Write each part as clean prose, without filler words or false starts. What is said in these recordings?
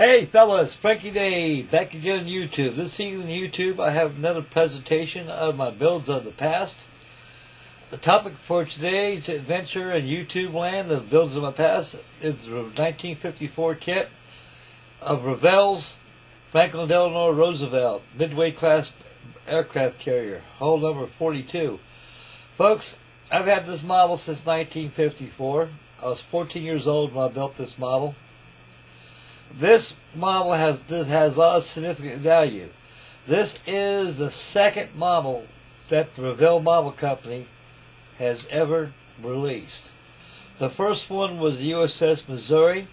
Hey fellas, Frankie Day, back again on YouTube. This evening on YouTube I have another presentation of my builds of the past. The topic for today's adventure in YouTube land of builds of my past is the 1954 kit of Revell's FRANKLYN D Roosevelt Midway class aircraft carrier, hull number 42. Folks, I've had this model since 1954. I was 14 years old when I built this model. This model has a lot of significant value. This is the second model that the Revell Model Company has ever released. The first one was the U.S.S. Missouri,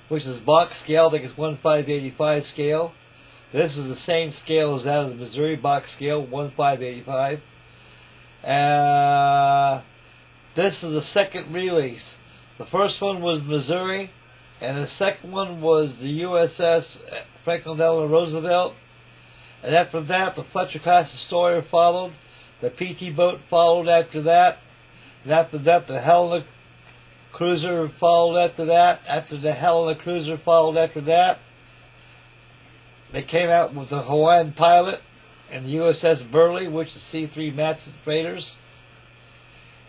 which is box scale. I think it's 1/585 scale. This is the same scale as that of the Missouri box scale, 1/585. This is the second release. The first one was Missouri, and the second one was the U.S.S. FRANKLYN D Roosevelt. And after that, the Fletcher class destroyer followed. The PT boat followed after that. And after that, the Helena cruiser followed after that. After the Helena cruiser followed after that, they came out with the Hawaiian Pilot and the U.S.S. Burley, which is C-3 Matson freighters.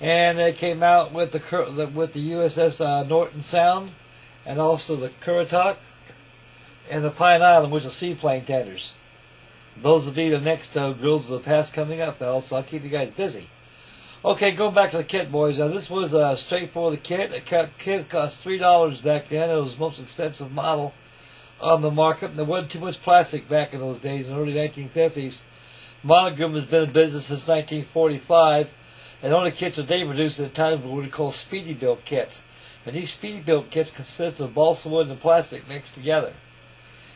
And they came out with the U.S.S. Norton Sound, and also the Currituck and the Pine Island, which are seaplane tenders. Those will be the next drills of the past coming up, fellas, so I'll keep you guys busy. Okay, going back to the kit, boys. Now, this was a straightforward kit. The kit cost $3 back then. It was the most expensive model on the market, and there wasn't too much plastic back in those days, in the early 1950s. Monogram has been in business since 1945, and the only kits that they produced at the time were what we call speedy built kits. And these speedy built kits consist of balsa wood and plastic mixed together.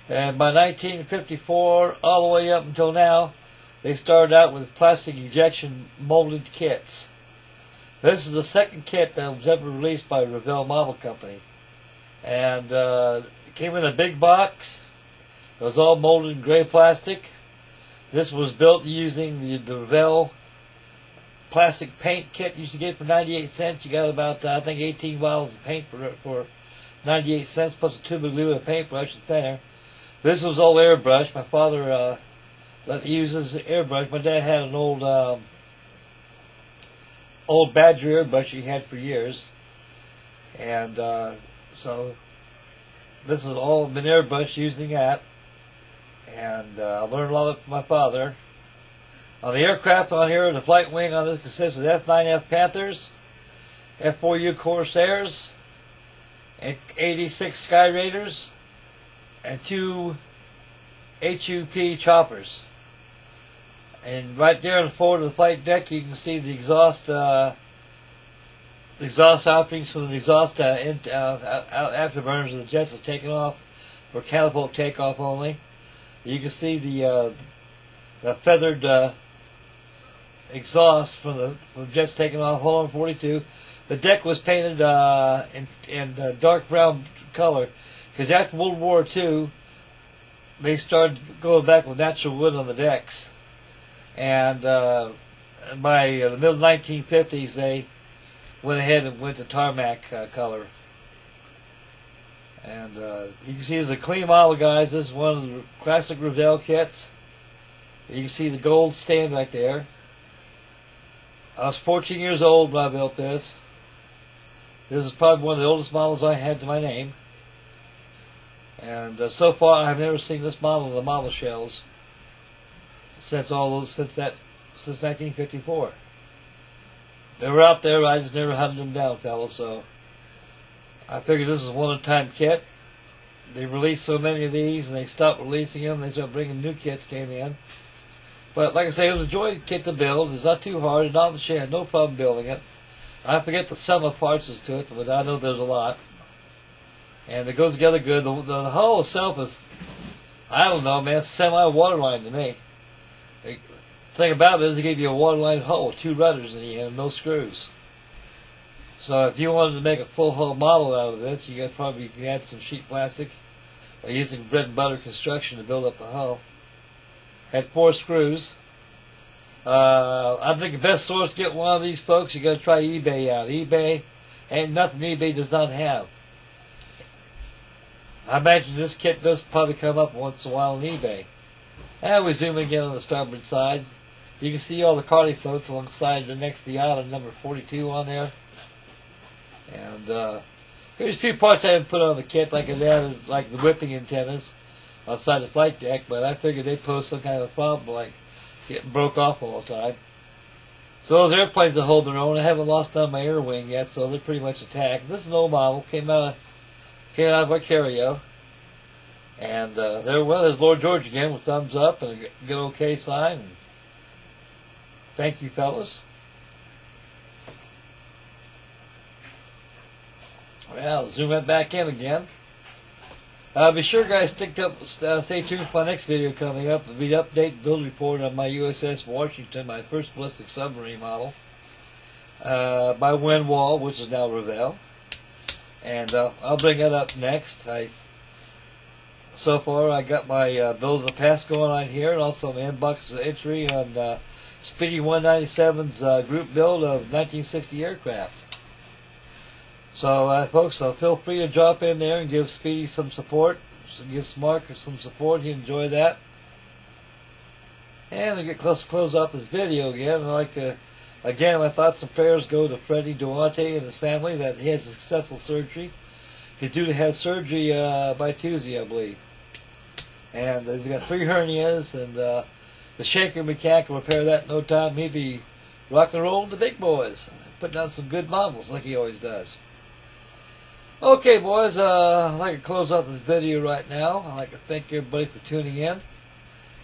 And by 1954, all the way up until now, they started out with plastic injection molded kits. This is the second kit that was ever released by Revell Model Company. And it came in a big box. It was all molded in gray plastic. This was built using the Revell plastic paint kit you used to get for 98 cents. You got about, I think, 18 bottles of paint for 98 cents, plus a tube of glue and a paintbrush and thinner. This was all airbrush. My father uses airbrush. My dad had an old Badger airbrush he had for years. And so this has all been airbrush using that. And I learned a lot from my father. On the aircraft on here, the flight wing on this consists of F-9F Panthers, F-4U Corsairs, and 86 Sky Raiders, and 2 HUP choppers. And right there on the forward of the flight deck, you can see the exhaust openings from the exhaust afterburners of the jets is taken off for catapult takeoff only. You can see the feathered exhaust from the jets taking off, hull number 42. The deck was painted in dark brown color because after World War II, they started going back with natural wood on the decks. And by the middle 1950s, they went ahead and went to tarmac color. And you can see there's a clean model, guys. This is one of the classic Revell kits. You can see the gold stand right there. I was 14 years old when I built this. This is probably one of the oldest models I had to my name. And so far, I've never seen this model in the model shells since 1954. They were out there, I just never hunted them down, fellas. So I figured this was a one-of-a-time kit. They released so many of these, and they stopped releasing them. They started bringing new kits came in. But like I say, it was a joy kit to build. It's not too hard. I had no problem building it. I forget the sum of parts to it, but I know there's a lot. And it goes together good. The hull itself is, I don't know, man, it's semi-waterline to me. The thing about it is they give you a waterline hull, 2 rudders in the end, no screws. So if you wanted to make a full hull model out of this, you could add some sheet plastic by using bread and butter construction to build up the hull. Had 4 screws. I think the best source to get one of these, folks, you got to try eBay out. eBay ain't nothing eBay does not have. I imagine this kit does probably come up once in a while on eBay. And we zoom again on the starboard side. You can see all the carty floats alongside the next to the island number 42 on there. And there's a few parts I haven't put on the kit, like it added, like the whipping antennas outside the flight deck, but I figured they'd pose some kind of a problem, like getting broke off all the time. So those airplanes that hold their own. I haven't lost on my air wing yet, so they're pretty much intact. This is an old model, came out of Ontario. And there's Lord George again with thumbs up and a good okay sign. And thank you, fellas. Well, zoom it back in again. Be sure, guys, stay tuned for my next video coming up. It'll be the update build report on my USS Washington, my first ballistic submarine model, by Windwall, which is now Revell. And I'll bring that up next. So far, I got my build of the past going on here, and also my inbox entry on Speedy 197's group build of 1960 aircraft. So, folks, feel free to drop in there and give Speedy some support. Give Mark some support. He'd enjoy that. And to get close to close off this video again, again, my thoughts and prayers go to Freddie Duarte and his family that he has a successful surgery. He's due to have surgery by Tuesday, I believe. And he's got 3 hernias, and the shaker mechanic will repair that in no time. He'll be rock and rolling the big boys, putting out some good models like he always does. Okay, boys, I'd like to close out this video right now. I'd like to thank everybody for tuning in.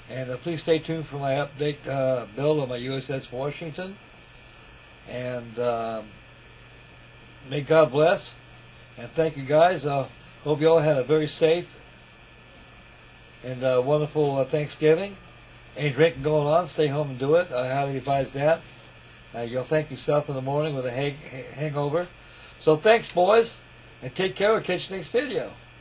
And please stay tuned for my update build on my USS Washington. And may God bless. And thank you, guys. Hope you all had a very safe and wonderful Thanksgiving. Any drinking going on, stay home and do it. I highly advise that. You'll thank yourself in the morning with a hangover. So thanks, boys. And take care. We'll catch you next video.